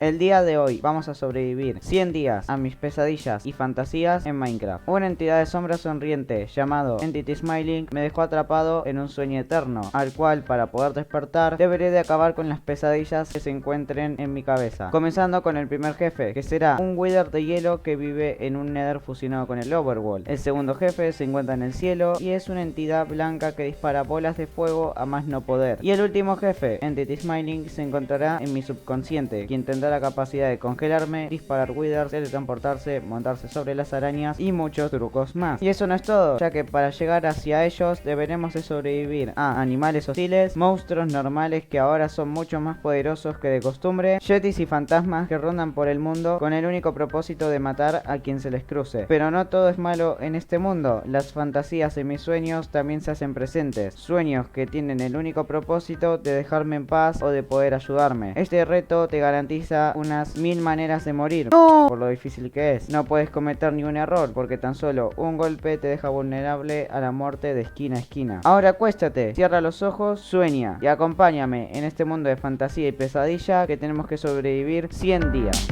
El día de hoy vamos a sobrevivir 100 días a mis pesadillas y fantasías en Minecraft. Una entidad de sombra sonriente llamado Entity Smiling me dejó atrapado en un sueño eterno, al cual para poder despertar deberé de acabar con las pesadillas que se encuentren en mi cabeza. Comenzando con el primer jefe, que será un Wither de hielo que vive en un Nether fusionado con el Overworld. El segundo jefe se encuentra en el cielo y es una entidad blanca que dispara bolas de fuego a más no poder. Y el último jefe, Entity Smiling, se encontrará en mi subconsciente, quien tendrá la capacidad de congelarme, disparar withers, teletransportarse, montarse sobre las arañas y muchos trucos más. Y eso no es todo, ya que para llegar hacia ellos deberemos de sobrevivir a animales hostiles, monstruos normales que ahora son mucho más poderosos que de costumbre, yetis y fantasmas que rondan por el mundo con el único propósito de matar a quien se les cruce. Pero no todo es malo en este mundo, las fantasías y mis sueños también se hacen presentes, sueños que tienen el único propósito de dejarme en paz o de poder ayudarme. Este reto te garantiza unas 1000 maneras de morir, ¡no!, por lo difícil que es. No puedes cometer ni un error, porque tan solo un golpe te deja vulnerable a la muerte de esquina a esquina. Ahora acuéstate, cierra los ojos, sueña y acompáñame en este mundo de fantasía y pesadilla que tenemos que sobrevivir 100 días.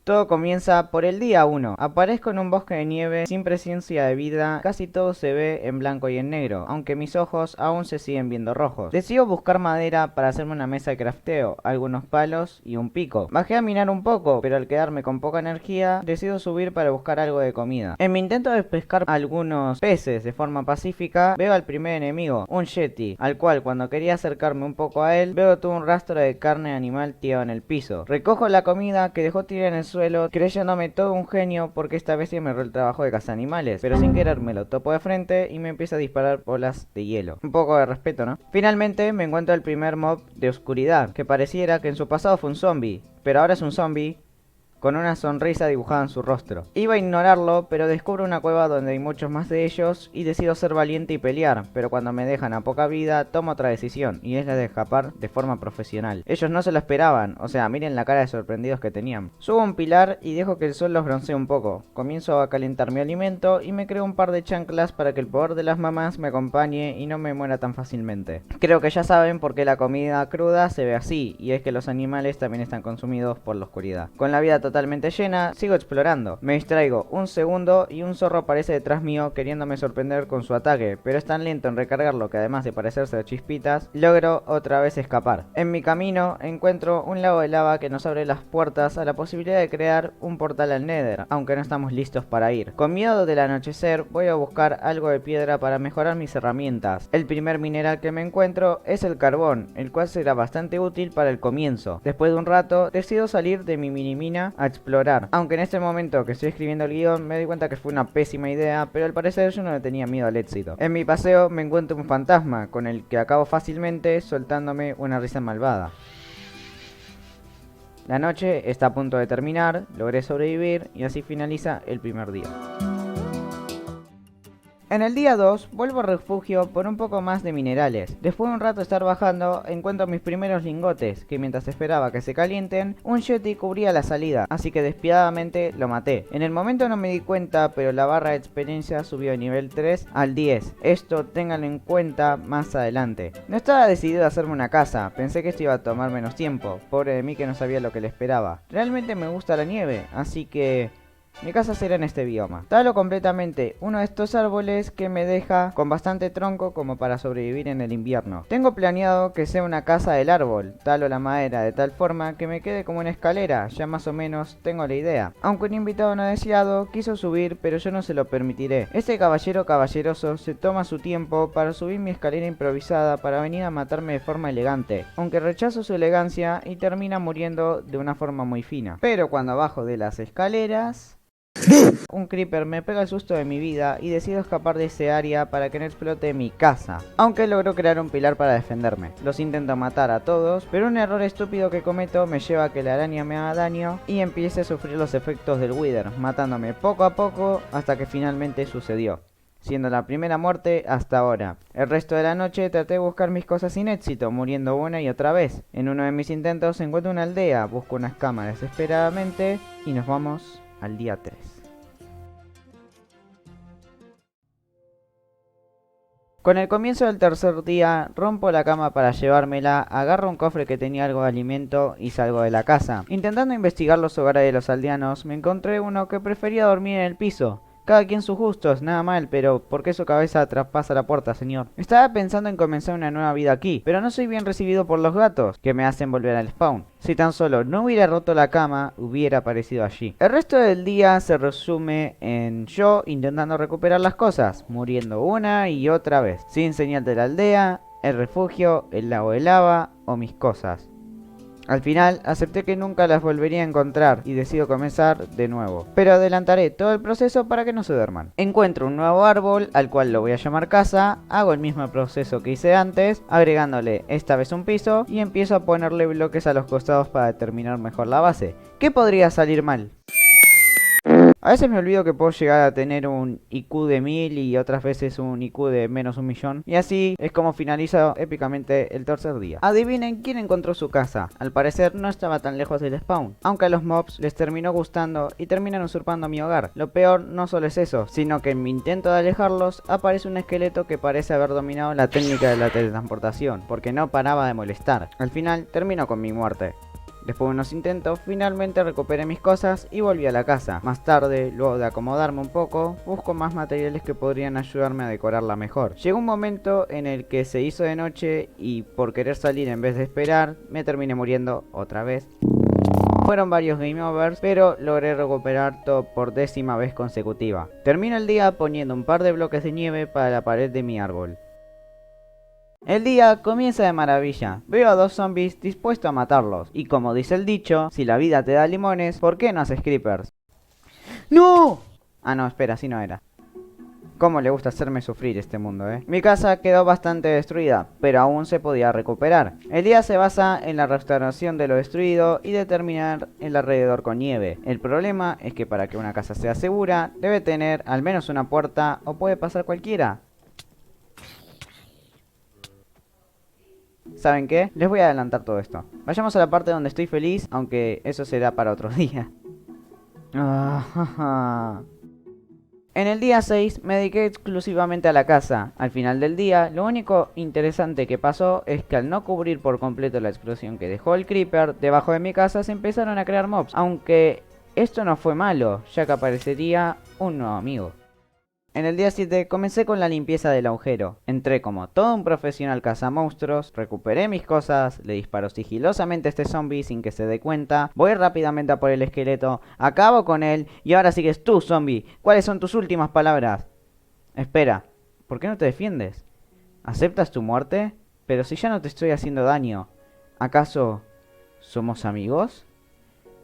Todo comienza por el día 1. Aparezco en un bosque de nieve sin presencia de vida, casi todo se ve en blanco y en negro, aunque mis ojos aún se siguen viendo rojos. Decido buscar madera para hacerme una mesa de crafteo, algunos palos y un pico. Bajé a minar un poco, pero al quedarme con poca energía, decido subir para buscar algo de comida. En mi intento de pescar algunos peces de forma pacífica, veo al primer enemigo, un yeti, al cual cuando quería acercarme un poco a él, veo todo un rastro de carne animal tirado en el piso. Recojo la comida que dejó tirada en el suelo, creyéndome todo un genio porque esta vez sí me erró el trabajo de cazanimales, pero sin querer me lo topo de frente y me empieza a disparar bolas de hielo. Un poco de respeto, ¿no? Finalmente me encuentro el primer mob de oscuridad, que pareciera que en su pasado fue un zombie, pero ahora es un zombie con una sonrisa dibujada en su rostro. Iba a ignorarlo, pero descubro una cueva donde hay muchos más de ellos y decido ser valiente y pelear, pero cuando me dejan a poca vida tomo otra decisión, y es la de escapar de forma profesional. Ellos no se lo esperaban, o sea, miren la cara de sorprendidos que tenían. Subo un pilar y dejo que el sol los broncee un poco. Comienzo a calentar mi alimento y me creo un par de chanclas para que el poder de las mamás me acompañe y no me muera tan fácilmente. Creo que ya saben por qué la comida cruda se ve así, y es que los animales también están consumidos por la oscuridad. Con la vida totalmente llena, sigo explorando. Me distraigo un segundo y un zorro aparece detrás mío queriéndome sorprender con su ataque, pero es tan lento en recargarlo que además de parecerse a chispitas, logro otra vez escapar. En mi camino encuentro un lago de lava que nos abre las puertas a la posibilidad de crear un portal al Nether, aunque no estamos listos para ir. Con miedo del anochecer voy a buscar algo de piedra para mejorar mis herramientas. El primer mineral que me encuentro es el carbón, el cual será bastante útil para el comienzo. Después de un rato decido salir de mi mini mina a explorar, aunque en este momento que estoy escribiendo el guión me doy cuenta que fue una pésima idea, pero al parecer yo no le tenía miedo al éxito. En mi paseo me encuentro un fantasma, con el que acabo fácilmente soltándome una risa malvada. La noche está a punto de terminar, logré sobrevivir y así finaliza el primer día. En el día 2 vuelvo al refugio por un poco más de minerales. Después de un rato de estar bajando, encuentro mis primeros lingotes, que mientras esperaba que se calienten, un yeti cubría la salida, así que despiadadamente lo maté. En el momento no me di cuenta, pero la barra de experiencia subió de nivel 3 al 10. Esto ténganlo en cuenta más adelante. No estaba decidido a hacerme una casa, pensé que esto iba a tomar menos tiempo, pobre de mí que no sabía lo que le esperaba. Realmente me gusta la nieve, así que mi casa será en este bioma. Talo completamente uno de estos árboles que me deja con bastante tronco como para sobrevivir en el invierno. Tengo planeado que sea una casa del árbol. Talo la madera de tal forma que me quede como una escalera. Ya más o menos tengo la idea. Aunque un invitado no deseado quiso subir, pero yo no se lo permitiré. Este caballero caballeroso se toma su tiempo para subir mi escalera improvisada para venir a matarme de forma elegante. Aunque rechazo su elegancia y termina muriendo de una forma muy fina. Pero cuando bajo de las escaleras, un creeper me pega el susto de mi vida y decido escapar de ese área para que no explote mi casa, aunque logro crear un pilar para defenderme. Los intento matar a todos, pero un error estúpido que cometo me lleva a que la araña me haga daño y empiece a sufrir los efectos del Wither, matándome poco a poco hasta que finalmente sucedió, siendo la primera muerte hasta ahora. El resto de la noche traté de buscar mis cosas sin éxito, muriendo una y otra vez. En uno de mis intentos encuentro una aldea, busco unas cámaras desesperadamente y nos vamos al día 3. Con el comienzo del tercer día, rompo la cama para llevármela, agarro un cofre que tenía algo de alimento y salgo de la casa. Intentando investigar los hogares de los aldeanos, me encontré uno que prefería dormir en el piso. Cada quien sus gustos, nada mal, pero ¿por qué su cabeza traspasa la puerta, señor? Estaba pensando en comenzar una nueva vida aquí, pero no soy bien recibido por los gatos, que me hacen volver al spawn. Si tan solo no hubiera roto la cama, hubiera aparecido allí. El resto del día se resume en yo intentando recuperar las cosas, muriendo una y otra vez, sin señal de la aldea, el refugio, el lago de lava o mis cosas. Al final, acepté que nunca las volvería a encontrar y decido comenzar de nuevo. Pero adelantaré todo el proceso para que no se duerman. Encuentro un nuevo árbol, al cual lo voy a llamar casa, hago el mismo proceso que hice antes, agregándole esta vez un piso y empiezo a ponerle bloques a los costados para determinar mejor la base. ¿Qué podría salir mal? A veces me olvido que puedo llegar a tener un IQ de 1000 y otras veces un IQ de menos 1.000.000. Y así es como finaliza épicamente el tercer día. Adivinen quién encontró su casa. Al parecer no estaba tan lejos del spawn. Aunque a los mobs les terminó gustando y terminan usurpando mi hogar. Lo peor no solo es eso, sino que en mi intento de alejarlos aparece un esqueleto que parece haber dominado la técnica de la teletransportación, porque no paraba de molestar. Al final terminó con mi muerte. Después de unos intentos, finalmente recuperé mis cosas y volví a la casa. Más tarde, luego de acomodarme un poco, busco más materiales que podrían ayudarme a decorarla mejor. Llegó un momento en el que se hizo de noche y por querer salir en vez de esperar, me terminé muriendo otra vez. Fueron varios game overs, pero logré recuperar todo por 10ª vez consecutiva. Termino el día poniendo un par de bloques de nieve para la pared de mi árbol. El día comienza de maravilla. Veo a 2 zombies dispuestos a matarlos. Y como dice el dicho, si la vida te da limones, ¿por qué no haces creepers? ¡No! Ah, no, espera, así no era. Cómo le gusta hacerme sufrir este mundo, ¿eh? Mi casa quedó bastante destruida, pero aún se podía recuperar. El día se basa en la restauración de lo destruido y determinar el alrededor con nieve. El problema es que para que una casa sea segura, debe tener al menos una puerta o puede pasar cualquiera. ¿Saben qué? Les voy a adelantar todo esto. Vayamos a la parte donde estoy feliz, aunque eso será para otro día. En el día 6 me dediqué exclusivamente a la casa. Al final del día, lo único interesante que pasó es que al no cubrir por completo la explosión que dejó el creeper, debajo de mi casa se empezaron a crear mobs. Aunque esto no fue malo, ya que aparecería un nuevo amigo. En el día 7 comencé con la limpieza del agujero. Entré como todo un profesional cazamonstruos, recuperé mis cosas, le disparo sigilosamente a este zombie sin que se dé cuenta, voy rápidamente a por el esqueleto, acabo con él y ahora sigues tú, zombie. ¿Cuáles son tus últimas palabras? Espera, ¿por qué no te defiendes? ¿Aceptas tu muerte? Pero si ya no te estoy haciendo daño, ¿acaso somos amigos?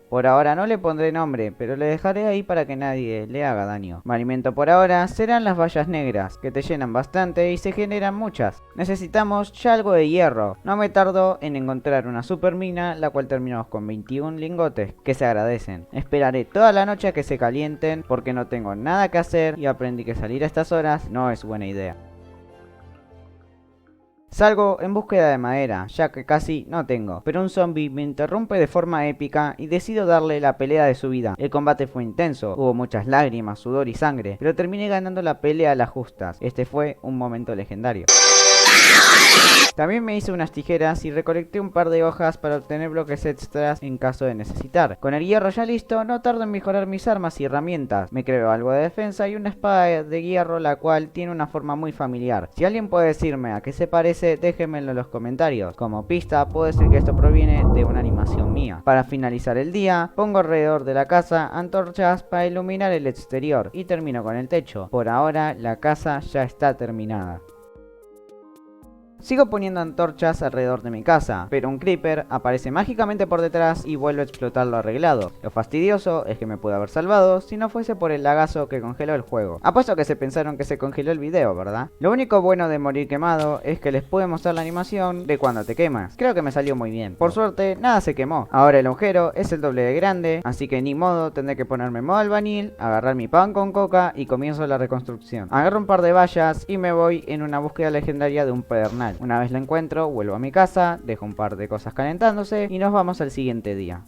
Por ahora no le pondré nombre, pero le dejaré ahí para que nadie le haga daño. Mi alimento por ahora serán las bayas negras, que te llenan bastante y se generan muchas. Necesitamos ya algo de hierro. No me tardo en encontrar una super mina, la cual terminamos con 21 lingotes, que se agradecen. Esperaré toda la noche a que se calienten, porque no tengo nada que hacer y aprendí que salir a estas horas no es buena idea. Salgo en búsqueda de madera, ya que casi no tengo, pero un zombie me interrumpe de forma épica y decido darle la pelea de su vida. El combate fue intenso, hubo muchas lágrimas, sudor y sangre, pero terminé ganando la pelea a las justas. Este fue un momento legendario. También me hice unas tijeras y recolecté un par de hojas para obtener bloques extras en caso de necesitar. Con el hierro ya listo, no tardo en mejorar mis armas y herramientas. Me creo algo de defensa y una espada de hierro, la cual tiene una forma muy familiar. Si alguien puede decirme a qué se parece, déjenmelo en los comentarios. Como pista, puedo decir que esto proviene de una animación mía. Para finalizar el día, pongo alrededor de la casa antorchas para iluminar el exterior y termino con el techo. Por ahora, la casa ya está terminada. Sigo poniendo antorchas alrededor de mi casa, pero un creeper aparece mágicamente por detrás y vuelve a explotar lo arreglado. Lo fastidioso es que me pude haber salvado si no fuese por el lagazo que congeló el juego. Apuesto que se pensaron que se congeló el video, ¿verdad? Lo único bueno de morir quemado es que les pude mostrar la animación de cuando te quemas. Creo que me salió muy bien. Por suerte, nada se quemó. Ahora el agujero es el doble de grande, así que ni modo, tendré que ponerme modo albañil, agarrar mi pan con coca y comienzo la reconstrucción. Agarro un par de vallas y me voy en una búsqueda legendaria de un pedernal. Una vez la encuentro, vuelvo a mi casa, dejo un par de cosas calentándose y nos vamos al siguiente día.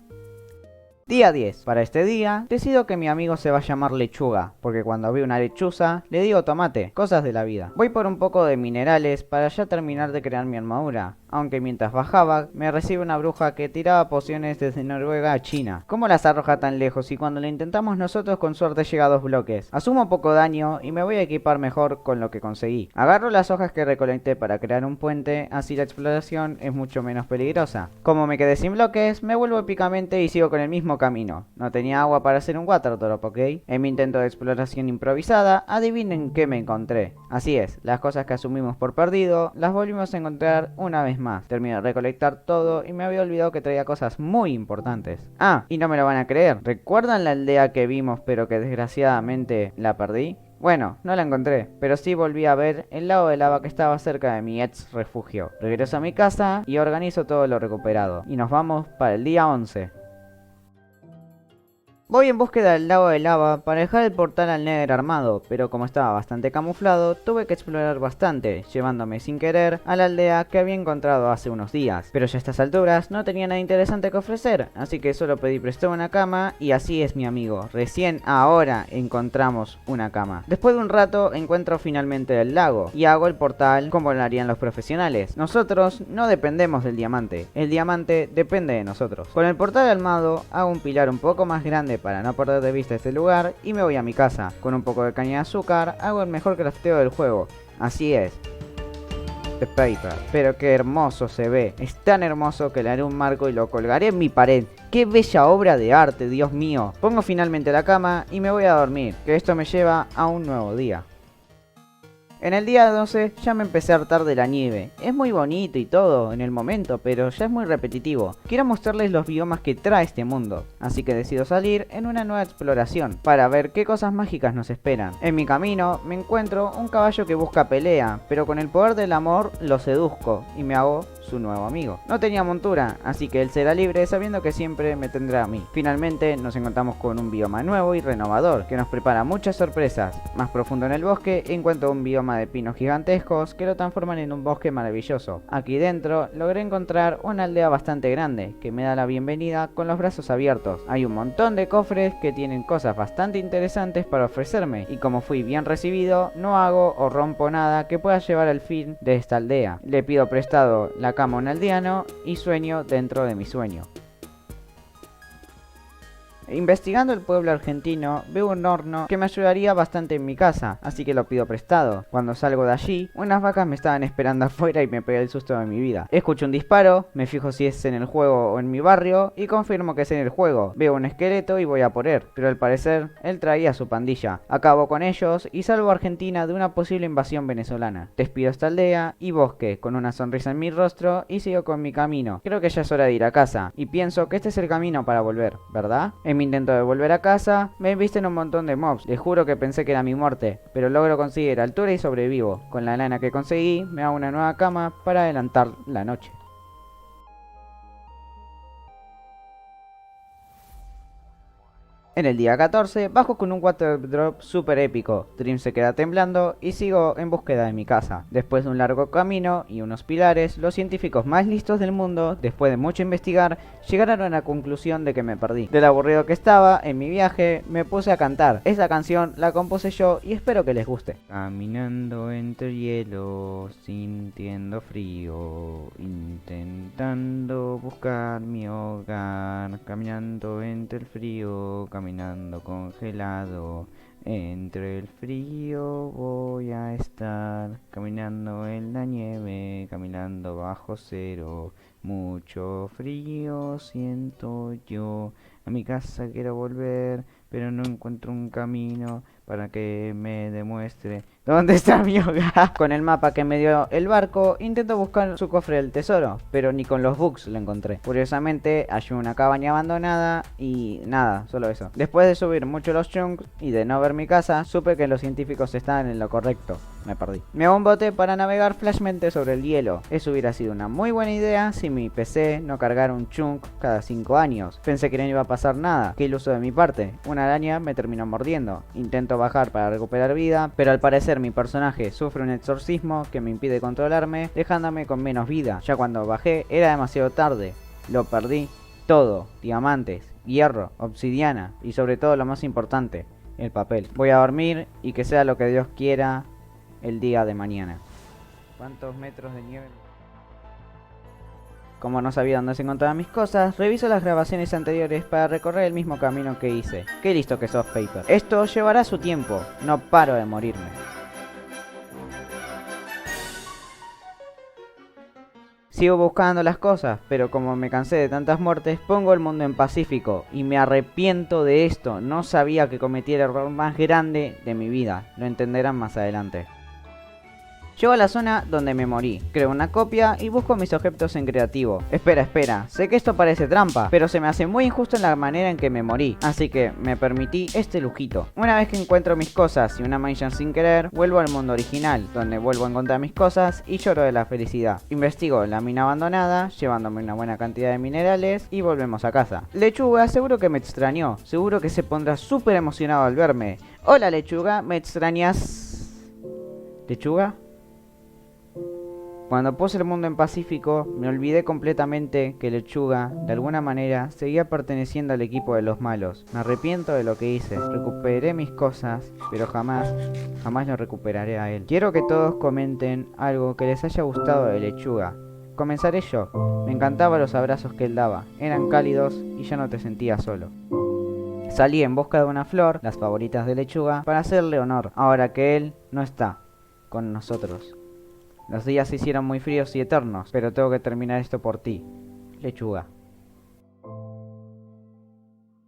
Día 10. Para este día, decido que mi amigo se va a llamar Lechuga, porque cuando vi una lechuza, le digo tomate, cosas de la vida. Voy por un poco de minerales para ya terminar de crear mi armadura, aunque mientras bajaba, me recibe una bruja que tiraba pociones desde Noruega a China. ¿Cómo las arroja tan lejos y cuando lo intentamos nosotros con suerte llega a 2 bloques? Asumo poco daño y me voy a equipar mejor con lo que conseguí. Agarro las hojas que recolecté para crear un puente, así la exploración es mucho menos peligrosa. Como me quedé sin bloques, me vuelvo épicamente y sigo con el mismo camino. No tenía agua para hacer un water drop, ¿ok? En mi intento de exploración improvisada, adivinen qué me encontré. Así es, las cosas que asumimos por perdido, las volvimos a encontrar una vez más. Terminé de recolectar todo y me había olvidado que traía cosas muy importantes. Ah, y no me lo van a creer. ¿Recuerdan la aldea que vimos pero que desgraciadamente la perdí? Bueno, no la encontré, pero sí volví a ver el lago de lava que estaba cerca de mi ex refugio. Regreso a mi casa y organizo todo lo recuperado. Y nos vamos para el día 11. Voy en búsqueda del lago de lava para dejar el portal al Nether armado, pero como estaba bastante camuflado, tuve que explorar bastante, llevándome sin querer a la aldea que había encontrado hace unos días. Pero ya a estas alturas no tenía nada interesante que ofrecer, así que solo pedí prestado una cama y así es mi amigo. Recién ahora encontramos una cama. Después de un rato encuentro finalmente el lago y hago el portal como lo harían los profesionales. Nosotros no dependemos del diamante, el diamante depende de nosotros. Con el portal armado hago un pilar un poco más grande para no perder de vista este lugar y me voy a mi casa. Con un poco de caña de azúcar hago el mejor crafteo del juego. Así es. The paper. Pero qué hermoso se ve. Es tan hermoso que le haré un marco y lo colgaré en mi pared. ¡Qué bella obra de arte, Dios mío! Pongo finalmente la cama y me voy a dormir, que esto me lleva a un nuevo día. En el día 12 ya me empecé a hartar de la nieve. Es muy bonito y todo en el momento, pero ya es muy repetitivo. Quiero mostrarles los biomas que trae este mundo, así que decido salir en una nueva exploración para ver qué cosas mágicas nos esperan. En mi camino me encuentro un caballo que busca pelea, pero con el poder del amor lo seduzco y me hago su nuevo amigo. No tenía montura, así que él será libre sabiendo que siempre me tendrá a mí. Finalmente nos encontramos con un bioma nuevo y renovador que nos prepara muchas sorpresas. Más profundo en el bosque encuentro un bioma de pinos gigantescos que lo transforman en un bosque maravilloso. Aquí dentro logré encontrar una aldea bastante grande que me da la bienvenida con los brazos abiertos. Hay un montón de cofres que tienen cosas bastante interesantes para ofrecerme y como fui bien recibido no hago o rompo nada que pueda llevar al fin de esta aldea. Le pido prestado la cama a un aldeano y sueño dentro de mi sueño. Investigando el pueblo argentino, veo un horno que me ayudaría bastante en mi casa, así que lo pido prestado. Cuando salgo de allí, unas vacas me estaban esperando afuera y me pegué el susto de mi vida. Escucho un disparo, me fijo si es en el juego o en mi barrio y confirmo que es en el juego. Veo un esqueleto y voy a por él, pero al parecer él traía a su pandilla. Acabo con ellos y salvo a Argentina de una posible invasión venezolana. Despido esta aldea y bosque con una sonrisa en mi rostro y sigo con mi camino. Creo que ya es hora de ir a casa y pienso que este es el camino para volver, ¿verdad? En mi intento de volver a casa, me embisten un montón de mobs. Les juro que pensé que era mi muerte, pero logro conseguir altura y sobrevivo. Con la lana que conseguí, me hago una nueva cama para adelantar la noche. En el día 14 bajo con un water drop super épico, Dream se queda temblando y sigo en búsqueda de mi casa. Después de un largo camino y unos pilares, los científicos más listos del mundo, después de mucho investigar, llegaron a la conclusión de que me perdí. Del aburrido que estaba en mi viaje, me puse a cantar. Esta canción la compuse yo y espero que les guste. Caminando entre hielo, sintiendo frío, intentando buscar mi hogar, caminando entre el frío, caminando congelado, entre el frío voy a estar, caminando en la nieve, caminando bajo cero, mucho frío siento yo, a mi casa quiero volver, pero no encuentro un camino para que me demuestre dónde está mi hogar. Con el mapa que me dio el barco, intento buscar su cofre del tesoro, pero ni con los bugs lo encontré. Curiosamente, hallé una cabaña abandonada y nada, solo eso. Después de subir mucho los chunks y de no ver mi casa, supe que los científicos estaban en lo correcto. Me perdí. Me hago un bote para navegar flashmente sobre el hielo. Eso hubiera sido una muy buena idea si mi PC no cargara un chunk cada 5 años. Pensé que no iba a pasar nada. Qué iluso de mi parte. Una araña me terminó mordiendo. Intento bajar para recuperar vida, pero al parecer mi personaje sufre un exorcismo que me impide controlarme, dejándome con menos vida. Ya cuando bajé era demasiado tarde. Lo perdí todo. Diamantes, hierro, obsidiana y sobre todo lo más importante, el papel. Voy a dormir y que sea lo que Dios quiera el día de mañana. ¿Cuántos metros de nieve? Como no sabía dónde se encontraban mis cosas, reviso las grabaciones anteriores para recorrer el mismo camino que hice. Qué listo que sos, Paper. Esto llevará su tiempo, no paro de morirme. Sigo buscando las cosas, pero como me cansé de tantas muertes, pongo el mundo en pacífico y me arrepiento de esto. No sabía que cometí el error más grande de mi vida. Lo entenderán más adelante. Llego a la zona donde me morí, creo una copia y busco mis objetos en creativo. Espera, sé que esto parece trampa, pero se me hace muy injusto en la manera en que me morí, así que me permití este lujito. Una vez que encuentro mis cosas y una mansion sin querer, vuelvo al mundo original, donde vuelvo a encontrar mis cosas y lloro de la felicidad. Investigo la mina abandonada, llevándome una buena cantidad de minerales y volvemos a casa. Lechuga seguro que me extrañó, seguro que se pondrá súper emocionado al verme. Hola Lechuga, ¿me extrañas? ¿Lechuga? Cuando puse el mundo en pacífico, me olvidé completamente que Lechuga, de alguna manera, seguía perteneciendo al equipo de los malos. Me arrepiento de lo que hice. Recuperé mis cosas, pero jamás lo recuperaré a él. Quiero que todos comenten algo que les haya gustado de Lechuga. Comenzaré yo. Me encantaban los abrazos que él daba. Eran cálidos y ya no te sentías solo. Salí en busca de una flor, las favoritas de Lechuga, para hacerle honor, ahora que él no está con nosotros. Los días se hicieron muy fríos y eternos, pero tengo que terminar esto por ti, Lechuga.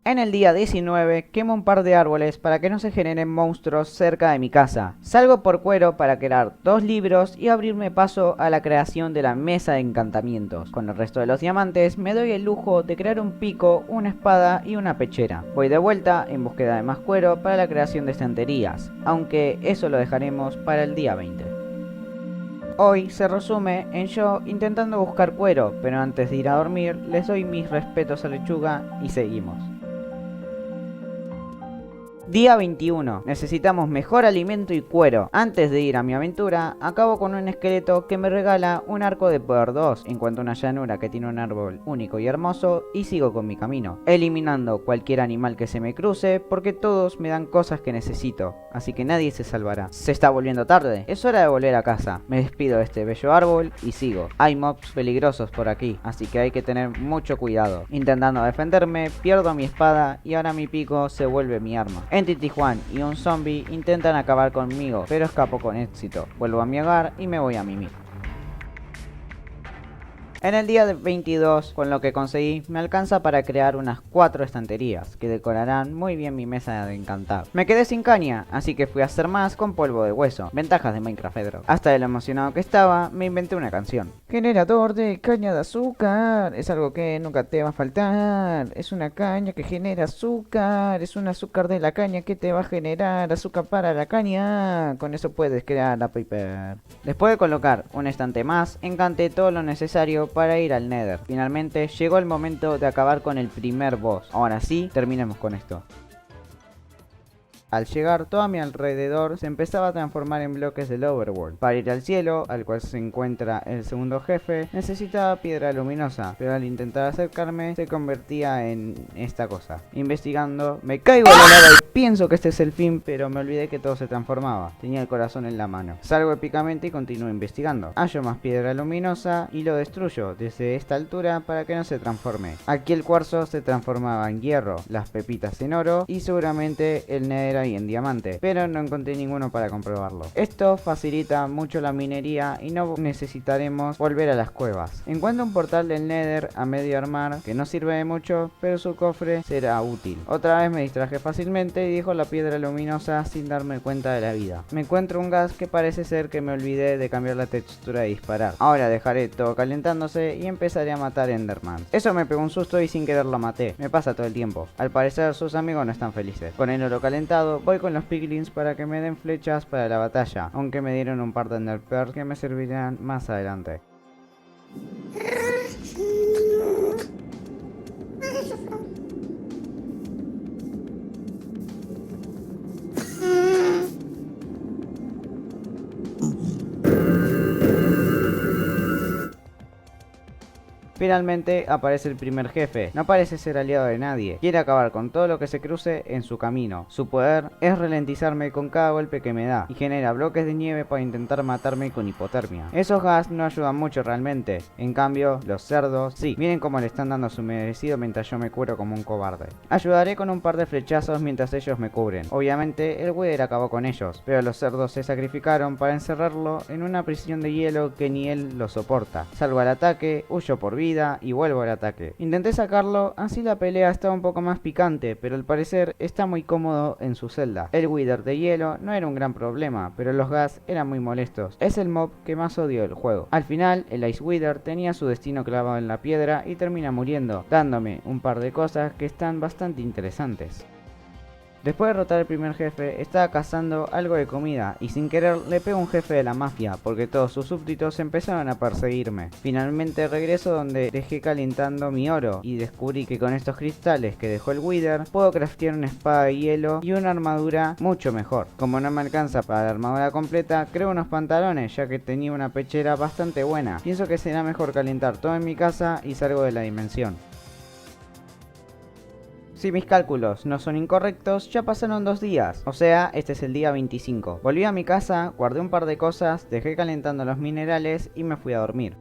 En el día 19 quemo un par de árboles para que no se generen monstruos cerca de mi casa. Salgo por cuero para crear 2 libros y abrirme paso a la creación de la mesa de encantamientos. Con el resto de los diamantes me doy el lujo de crear un pico, una espada y una pechera. Voy de vuelta en búsqueda de más cuero para la creación de estanterías, aunque eso lo dejaremos para el día 20. Hoy se resume en yo intentando buscar cuero, pero antes de ir a dormir les doy mis respetos a Lechuga y seguimos. Día 21. Necesitamos mejor alimento y cuero. Antes de ir a mi aventura, acabo con un esqueleto que me regala un arco de poder 2. Encuentro una llanura que tiene un árbol único y hermoso y sigo con mi camino, eliminando cualquier animal que se me cruce porque todos me dan cosas que necesito, así que nadie se salvará. Se está volviendo tarde, es hora de volver a casa. Me despido de este bello árbol y sigo. Hay mobs peligrosos por aquí, así que hay que tener mucho cuidado. Intentando defenderme, pierdo mi espada y ahora mi pico se vuelve mi arma. Entre Tijuan y un zombie intentan acabar conmigo, pero escapo con éxito. Vuelvo a mi hogar y me voy a mimir. En el día 22, con lo que conseguí, me alcanza para crear unas 4 estanterías, que decorarán muy bien mi mesa de encantar. Me quedé sin caña, así que fui a hacer más con polvo de hueso. Ventajas de Minecraft Bedrock. Hasta de lo emocionado que estaba, me inventé una canción. Generador de caña de azúcar, es algo que nunca te va a faltar. Es una caña que genera azúcar, es un azúcar de la caña que te va a generar azúcar para la caña. Con eso puedes crear la paper. Después de colocar un estante más, encanté todo lo necesario para ir al Nether. Finalmente llegó el momento de acabar con el primer boss. Ahora sí, terminemos con esto. Al llegar, todo a mi alrededor se empezaba a transformar en bloques del overworld. Para ir al cielo, al cual se encuentra el segundo jefe, necesitaba piedra luminosa, pero al intentar acercarme se convertía en esta cosa. Investigando, me caigo en la lava y pienso que este es el fin, pero me olvidé que todo se transformaba. Tenía el corazón en la mano. Salgo épicamente y continúo investigando. Hallo más piedra luminosa y lo destruyo desde esta altura para que no se transforme. Aquí el cuarzo se transformaba en hierro, las pepitas en oro y seguramente el nether y en diamante, pero no encontré ninguno para comprobarlo. Esto facilita mucho la minería y no necesitaremos volver a las cuevas. Encuentro un portal del Nether a medio armar que no sirve de mucho, pero su cofre será útil. Otra vez me distraje fácilmente y dijo la piedra luminosa sin darme cuenta de la vida. Me encuentro un gas que parece ser que me olvidé de cambiar la textura de disparar. Ahora dejaré todo calentándose y empezaré a matar Enderman. Eso me pegó un susto y sin querer lo maté. Me pasa todo el tiempo. Al parecer sus amigos no están felices. Con el oro calentado voy con los piglins para que me den flechas para la batalla, aunque me dieron un par de ender pearls que me servirán más adelante. Finalmente aparece el primer jefe. No parece ser aliado de nadie. Quiere acabar con todo lo que se cruce en su camino. Su poder es ralentizarme con cada golpe que me da y genera bloques de nieve para intentar matarme con hipotermia. Esos gas no ayudan mucho realmente. En cambio, los cerdos, sí, miren cómo le están dando su merecido mientras yo me curo como un cobarde. Ayudaré con un par de flechazos mientras ellos me cubren. Obviamente, el Wither acabó con ellos, pero los cerdos se sacrificaron para encerrarlo en una prisión de hielo que ni él lo soporta. Salgo al ataque, huyo por vida y vuelvo al ataque. Intenté sacarlo, así la pelea estaba un poco más picante, pero al parecer está muy cómodo en su celda. El Wither de hielo no era un gran problema, pero los gas eran muy molestos. Es el mob que más odio del juego. Al final, el Ice Wither tenía su destino clavado en la piedra y termina muriendo, dándome un par de cosas que están bastante interesantes. Después de derrotar al primer jefe, estaba cazando algo de comida y sin querer le pego a un jefe de la mafia porque todos sus súbditos empezaron a perseguirme. Finalmente regreso donde dejé calentando mi oro y descubrí que con estos cristales que dejó el Wither puedo craftear una espada de hielo y una armadura mucho mejor. Como no me alcanza para la armadura completa, creo unos pantalones ya que tenía una pechera bastante buena. Pienso que será mejor calentar todo en mi casa y salgo de la dimensión. Si mis cálculos no son incorrectos, ya pasaron 2 días, o sea, este es el día 25. Volví a mi casa, guardé un par de cosas, dejé calentando los minerales y me fui a dormir.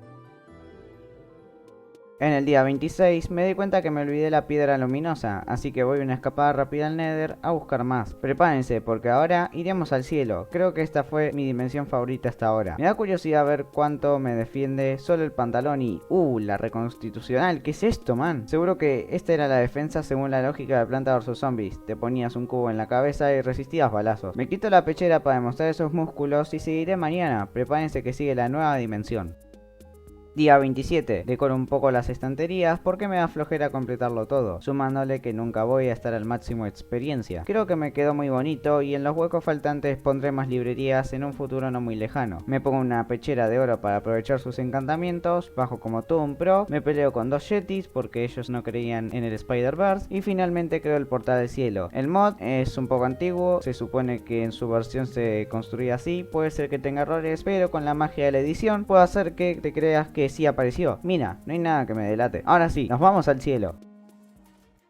En el día 26 me di cuenta que me olvidé la piedra luminosa, así que voy una escapada rápida al Nether a buscar más. Prepárense porque ahora iremos al cielo, creo que esta fue mi dimensión favorita hasta ahora. Me da curiosidad ver cuánto me defiende solo el pantalón y... la reconstitucional, ¿qué es esto, man? Seguro que esta era la defensa según la lógica de Planta vs Zombies. Te ponías un cubo en la cabeza y resistías balazos. Me quito la pechera para demostrar esos músculos y seguiré mañana. Prepárense que sigue la nueva dimensión. Día 27, decoro un poco las estanterías porque me da flojera completarlo todo, sumándole que nunca voy a estar al máximo de experiencia. Creo que me quedó muy bonito y en los huecos faltantes pondré más librerías en un futuro no muy lejano. Me pongo una pechera de oro para aprovechar sus encantamientos, bajo como todo un pro, me peleo con 2 yetis porque ellos no creían en el Spider-Verse y finalmente creo el portal del cielo. El mod es un poco antiguo, se supone que en su versión se construía así, puede ser que tenga errores, pero con la magia de la edición puedo hacer que te creas que sí apareció. Mira, no hay nada que me delate. Ahora sí, nos vamos al cielo.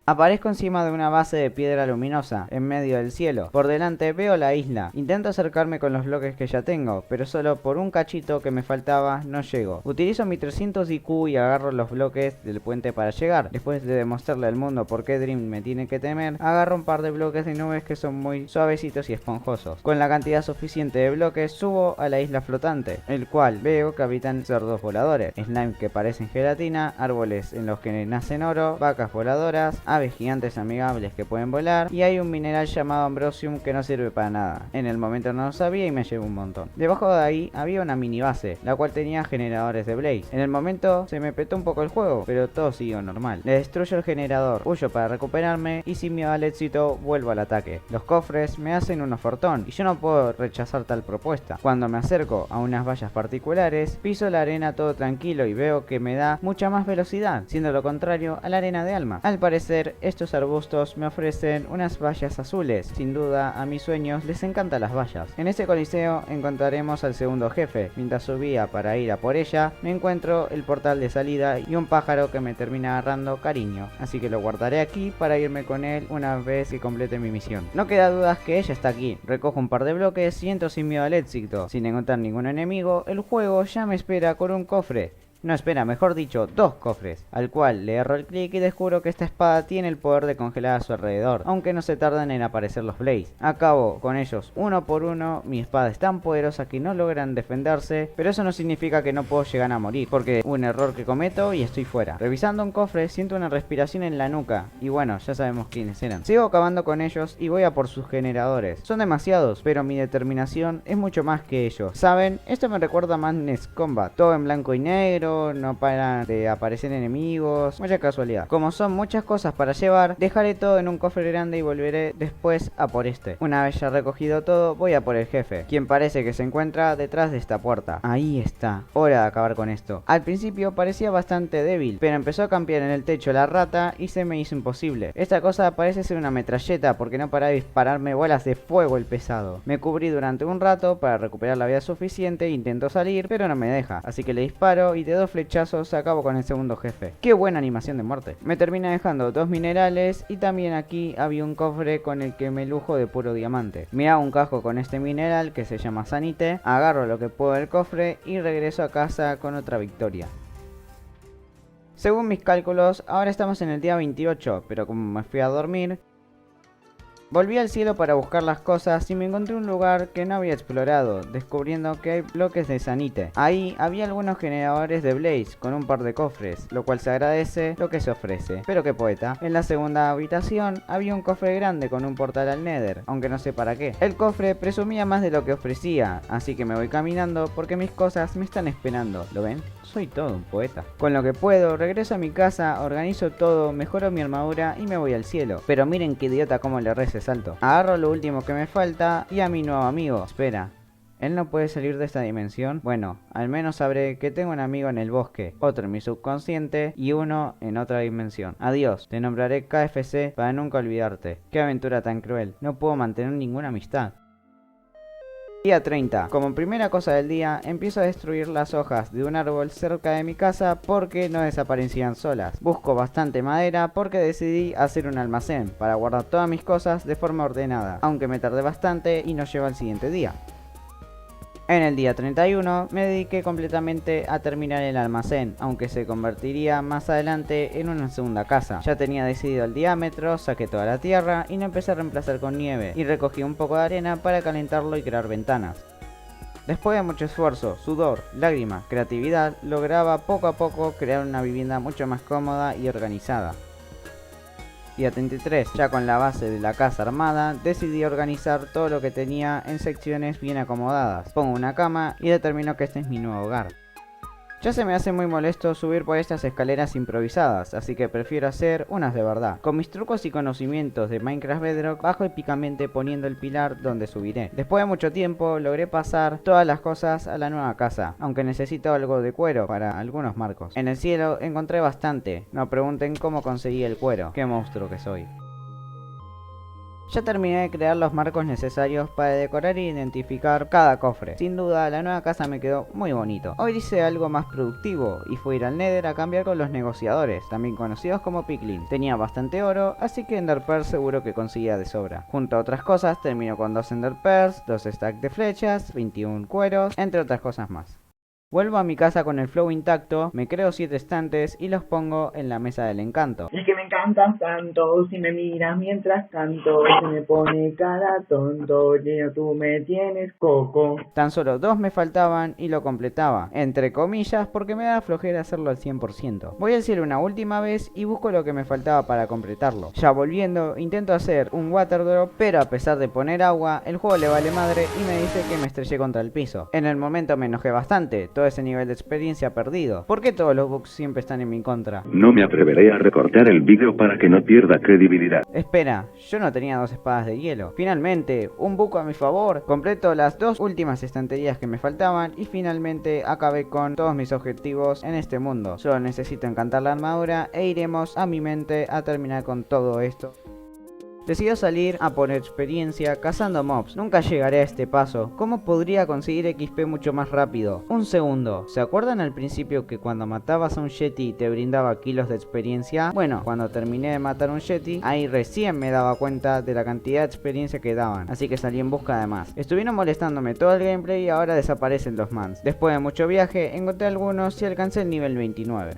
Aparezco encima de una base de piedra luminosa, en medio del cielo. Por delante veo la isla. Intento acercarme con los bloques que ya tengo, pero solo por un cachito que me faltaba no llego. Utilizo mi 300 IQ y agarro los bloques del puente para llegar. Después de demostrarle al mundo por qué Dream me tiene que temer, agarro un par de bloques de nubes que son muy suavecitos y esponjosos. Con la cantidad suficiente de bloques subo a la isla flotante, el cual veo que habitan cerdos voladores, slime que parecen gelatina, árboles en los que nacen oro, vacas voladoras, aves gigantes amigables que pueden volar y hay un mineral llamado Ambrosium que no sirve para nada. En el momento no lo sabía y me llevo un montón. Debajo de ahí había una mini base, la cual tenía generadores de Blaze. En el momento se me petó un poco el juego, pero todo siguió normal. Le destruyo el generador, huyo para recuperarme y sin miedo al éxito vuelvo al ataque. Los cofres me hacen un ofertón y yo no puedo rechazar tal propuesta. Cuando me acerco a unas vallas particulares, piso la arena todo tranquilo y veo que me da mucha más velocidad, siendo lo contrario a la arena de alma. Al parecer estos arbustos me ofrecen unas vallas azules. Sin duda, a mis sueños les encantan las vallas. En este coliseo encontraremos al segundo jefe. Mientras subía para ir a por ella, me encuentro el portal de salida y un pájaro que me termina agarrando cariño. Así que lo guardaré aquí para irme con él una vez que complete mi misión. No queda dudas que ella está aquí. Recojo un par de bloques y entro sin miedo al éxito. Sin encontrar ningún enemigo, el juego ya me espera con un cofre. No, espera, mejor dicho, 2 cofres, al cual le erro el clic y descubro que esta espada tiene el poder de congelar a su alrededor, aunque no se tardan en aparecer los Blaze. Acabo con ellos uno por uno, mi espada es tan poderosa que no logran defenderse, pero eso no significa que no puedo llegar a morir, porque un error que cometo y estoy fuera. Revisando un cofre, siento una respiración en la nuca, y bueno, ya sabemos quiénes eran. Sigo acabando con ellos y voy a por sus generadores. Son demasiados, pero mi determinación es mucho más que ellos. ¿Saben? Esto me recuerda a Madness Combat, todo en blanco y negro, no paran de aparecer enemigos, mucha casualidad. Como son muchas cosas para llevar, dejaré todo en un cofre grande y volveré después a por este. Una vez ya recogido todo, voy a por el jefe, quien parece que se encuentra detrás de esta puerta. Ahí está, hora de acabar con esto. Al principio parecía bastante débil, pero empezó a campear en el techo la rata y se me hizo imposible. Esta cosa parece ser una metralleta porque no para de dispararme bolas de fuego el pesado. Me cubrí durante un rato para recuperar la vida suficiente, intento salir, pero no me deja, así que le disparo y de 2 flechazos acabo con el segundo jefe. ¡Qué buena animación de muerte! Me termina dejando 2 minerales y también aquí había un cofre con el que me lujo de puro diamante. Me hago un casco con este mineral que se llama Sanite, agarro lo que puedo del cofre y regreso a casa con otra victoria. Según mis cálculos, ahora estamos en el día 28, pero como me fui a dormir, volví al cielo para buscar las cosas y me encontré un lugar que no había explorado, descubriendo que hay bloques de Sanite. Ahí había algunos generadores de Blaze con un par de cofres, lo cual se agradece lo que se ofrece. Pero qué poeta. En la segunda habitación había un cofre grande con un portal al Nether, aunque no sé para qué. El cofre presumía más de lo que ofrecía, así que me voy caminando porque mis cosas me están esperando. ¿Lo ven? Soy todo un poeta. Con lo que puedo, regreso a mi casa, organizo todo, mejoro mi armadura y me voy al cielo. Pero miren qué idiota cómo le rece salto. Agarro lo último que me falta y a mi nuevo amigo. Espera, ¿él no puede salir de esta dimensión? Bueno, al menos sabré que tengo un amigo en el bosque, otro en mi subconsciente y uno en otra dimensión. Adiós, te nombraré KFC para nunca olvidarte. Qué aventura tan cruel, no puedo mantener ninguna amistad. Día 30. Como primera cosa del día, empiezo a destruir las hojas de un árbol cerca de mi casa porque no desaparecían solas. Busco bastante madera porque decidí hacer un almacén para guardar todas mis cosas de forma ordenada, aunque me tardé bastante y nos lleva al siguiente día. En el día 31 me dediqué completamente a terminar el almacén, aunque se convertiría más adelante en una segunda casa. Ya tenía decidido el diámetro, saqué toda la tierra y lo empecé a reemplazar con nieve, y recogí un poco de arena para calentarlo y crear ventanas. Después de mucho esfuerzo, sudor, lágrimas, creatividad, lograba poco a poco crear una vivienda mucho más cómoda y organizada. Día 33, ya con la base de la casa armada, decidí organizar todo lo que tenía en secciones bien acomodadas. Pongo una cama y determino que este es mi nuevo hogar. Ya se me hace muy molesto subir por estas escaleras improvisadas, así que prefiero hacer unas de verdad. Con mis trucos y conocimientos de Minecraft Bedrock, bajo épicamente poniendo el pilar donde subiré. Después de mucho tiempo, logré pasar todas las cosas a la nueva casa, aunque necesito algo de cuero para algunos marcos. En el cielo encontré bastante, no pregunten cómo conseguí el cuero, qué monstruo que soy. Ya terminé de crear los marcos necesarios para decorar e identificar cada cofre. Sin duda, la nueva casa me quedó muy bonito. Hoy hice algo más productivo y fue ir al Nether a cambiar con los negociadores, también conocidos como Piglin. Tenía bastante oro, así que Ender Pearls seguro que conseguía de sobra. Junto a otras cosas, termino con 2 Ender Pearls, 2 stacks de flechas, 21 cueros, entre otras cosas más. Vuelvo a mi casa con el flow intacto, me creo 7 estantes y los pongo en la mesa del encanto. Es que me encantas tanto, si me miras mientras canto, se me pone cara tonto, Leo, tú me tienes coco. Tan solo 2 me faltaban y lo completaba, entre comillas porque me da flojera hacerlo al 100%. Voy al cielo una última vez y busco lo que me faltaba para completarlo. Ya volviendo, intento hacer un water drop, pero a pesar de poner agua, el juego le vale madre y me dice que me estrellé contra el piso. En el momento me enojé bastante, todo ese nivel de experiencia perdido. ¿Por qué todos los bugs siempre están en mi contra? No me atreveré a recortar el vídeo para que no pierda credibilidad. Espera, yo no tenía 2 espadas de hielo. Finalmente, un bug a mi favor. Completo las 2 últimas estanterías que me faltaban y finalmente acabé con todos mis objetivos en este mundo. Solo necesito encantar la armadura e iremos a mi mente a terminar con todo esto. Decido salir a por experiencia cazando mobs. Nunca llegaré a este paso. ¿Cómo podría conseguir XP mucho más rápido? Un segundo. ¿Se acuerdan al principio que cuando matabas a un Yeti te brindaba kilos de experiencia? Bueno, cuando terminé de matar a un Yeti, ahí recién me daba cuenta de la cantidad de experiencia que daban. Así que salí en busca de más. Estuvieron molestándome todo el gameplay y ahora desaparecen los mans. Después de mucho viaje, encontré algunos y alcancé el nivel 29.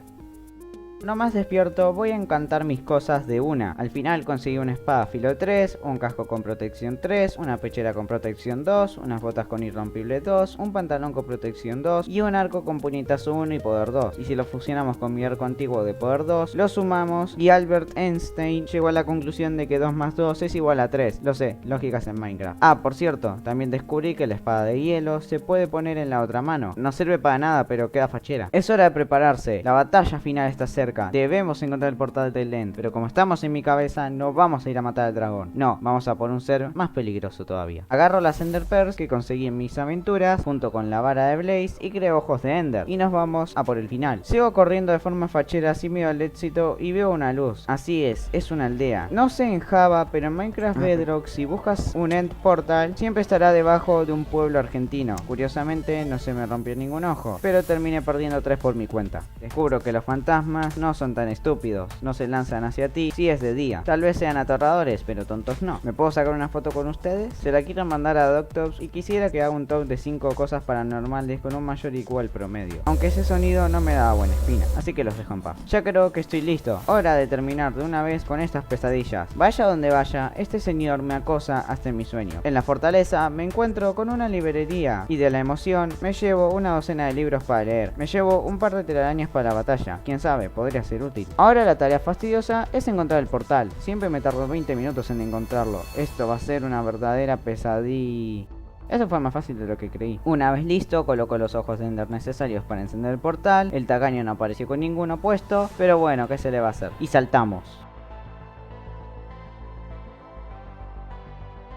No más despierto, voy a encantar mis cosas de una. Al final conseguí una espada filo 3, un casco con protección 3, una pechera con protección 2, unas botas con irrompible 2, un pantalón con protección 2 y un arco con puñetazo 1 y poder 2. Y si lo fusionamos con mi arco antiguo de poder 2, lo sumamos y Albert Einstein llegó a la conclusión de que 2 más 2 es igual a 3. Lo sé, lógicas en Minecraft. Ah, por cierto, también descubrí que la espada de hielo se puede poner en la otra mano. No sirve para nada, pero queda fachera. Es hora de prepararse, la batalla final está cerca. cerca. Debemos encontrar el portal del End, pero como estamos en mi cabeza, no vamos a ir a matar al dragón. No, vamos a por un ser más peligroso todavía. Agarro las Ender Pearls que conseguí en mis aventuras, junto con la vara de Blaze, y creo ojos de Ender. Y nos vamos a por el final. Sigo corriendo de forma fachera sin miedo al éxito y veo una luz. Así es una aldea. No sé en Java, pero en Minecraft Bedrock, si buscas un End Portal, siempre estará debajo de un pueblo argentino. Curiosamente, no se me rompió ningún ojo, pero terminé perdiendo 3 por mi cuenta. Descubro que los fantasmas no son tan estúpidos, no se lanzan hacia ti si es de día. Tal vez sean aterradores, pero tontos no. ¿Me puedo sacar una foto con ustedes? Se la quiero mandar a Doctops y quisiera que haga un top de 5 cosas paranormales con un mayor igual promedio. Aunque ese sonido no me da buena espina, así que los dejo en paz. Ya creo que estoy listo. Hora de terminar de una vez con estas pesadillas. Vaya donde vaya, este señor me acosa hasta en mi sueño. En la fortaleza me encuentro con una librería y de la emoción me llevo una docena de libros para leer. Me llevo un par de telarañas para la batalla. Quién sabe, podría ser útil. Ahora la tarea fastidiosa es encontrar el portal. Siempre me tardo 20 minutos en encontrarlo. Esto va a ser una verdadera pesadilla. Eso fue más fácil de lo que creí. Una vez listo, coloco los ojos de Ender necesarios para encender el portal. El tacaño no apareció con ninguno puesto, pero bueno, ¿qué se le va a hacer? Y saltamos.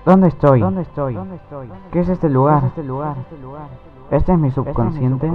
¿Dónde estoy? ¿Qué es este lugar? ¿Este es mi subconsciente?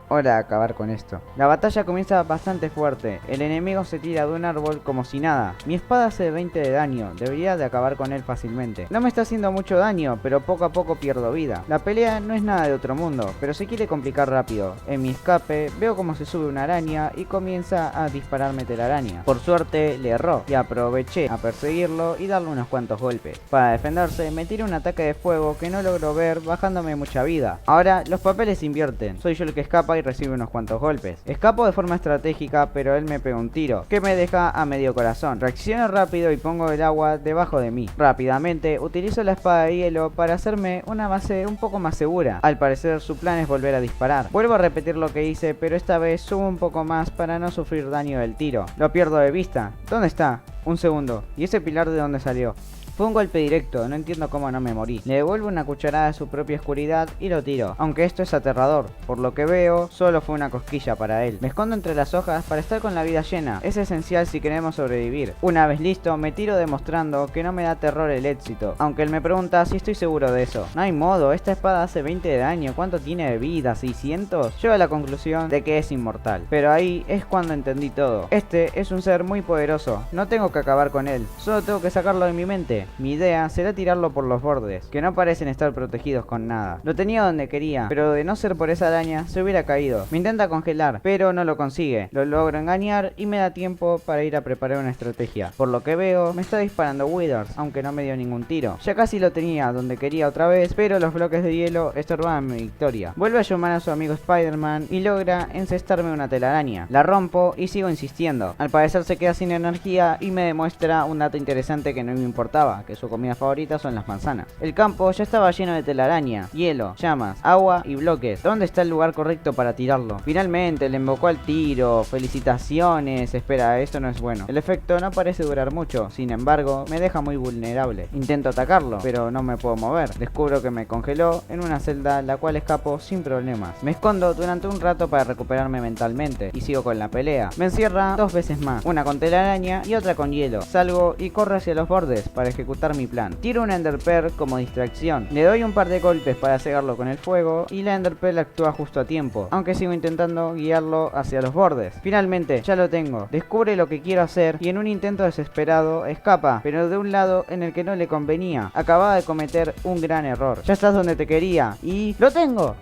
Hora de acabar con esto. La batalla comienza bastante fuerte. El enemigo se tira de un árbol como si nada. Mi espada hace 20 de daño. Debería de acabar con él fácilmente. No me está haciendo mucho daño, pero poco a poco pierdo vida. La pelea no es nada de otro mundo, pero se quiere complicar rápido. En mi escape veo como se sube una araña y comienza a dispararme telaraña. Por suerte le erró y aproveché a perseguirlo y darle unos cuantos golpes. Para defenderse me tira un ataque de fuego que no logro ver, bajándome mucha vida. Ahora los papeles se invierten. Soy yo el que escapa y recibe unos cuantos golpes. Escapo de forma estratégica, pero él me pega un tiro que me deja a medio corazón. Reacciono rápido y pongo el agua debajo de mí. Rápidamente utilizo la espada de hielo para hacerme una base un poco más segura. Al parecer su plan es volver a disparar. Vuelvo a repetir lo que hice, pero esta vez subo un poco más para no sufrir daño del tiro. Lo pierdo de vista. ¿Dónde está? Un segundo. ¿Y ese pilar de dónde salió? Fue un golpe directo, no entiendo cómo no me morí. Le devuelvo una cucharada de su propia oscuridad y lo tiro, aunque esto es aterrador. Por lo que veo, solo fue una cosquilla para él. Me escondo entre las hojas para estar con la vida llena. Es esencial si queremos sobrevivir. Una vez listo, me tiro demostrando que no me da terror el éxito, aunque él me pregunta si estoy seguro de eso. No hay modo, esta espada hace 20 de daño. ¿Cuánto tiene de vida? ¿600? Llego a la conclusión de que es inmortal. Pero ahí es cuando entendí todo. Este es un ser muy poderoso. No tengo que acabar con él, solo tengo que sacarlo de mi mente. Mi idea será tirarlo por los bordes, que no parecen estar protegidos con nada. Lo tenía donde quería, pero de no ser por esa araña, se hubiera caído. Me intenta congelar, pero no lo consigue. Lo logro engañar y me da tiempo para ir a preparar una estrategia. Por lo que veo, me está disparando Withers, aunque no me dio ningún tiro. Ya casi lo tenía donde quería otra vez, pero los bloques de hielo estorbaban mi victoria. Vuelve a llamar a su amigo Spider-Man y logra encestarme una telaraña. La rompo y sigo insistiendo. Al parecer se queda sin energía y me demuestra un dato interesante que no me importaba, que su comida favorita son las manzanas. El campo ya estaba lleno de telaraña, hielo, llamas, agua y bloques. ¿Dónde está el lugar correcto para tirarlo? Finalmente le invocó al tiro. Felicitaciones. Espera, esto no es bueno. El efecto no parece durar mucho, sin embargo me deja muy vulnerable. Intento atacarlo, pero no me puedo mover. Descubro que me congeló en una celda, la cual escapo sin problemas. Me escondo durante un rato para recuperarme mentalmente y sigo con la pelea. Me encierra 2 veces más, una con telaraña y otra con hielo. Salgo y corro hacia los bordes para ejecutar mi plan. Tiro una Ender Pearl como distracción. Le doy un par de golpes para cegarlo con el fuego y la Ender Pearl actúa justo a tiempo, aunque sigo intentando guiarlo hacia los bordes. Finalmente, ya lo tengo. Descubre lo que quiero hacer y en un intento desesperado escapa, pero de un lado en el que no le convenía. Acababa de cometer un gran error. Ya estás donde te quería y ¡lo tengo!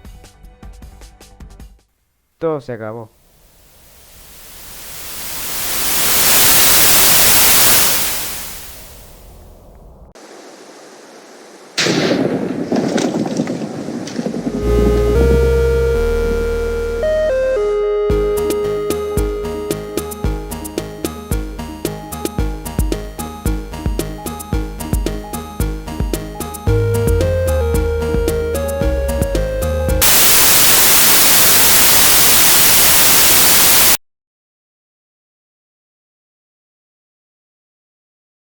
Todo se acabó.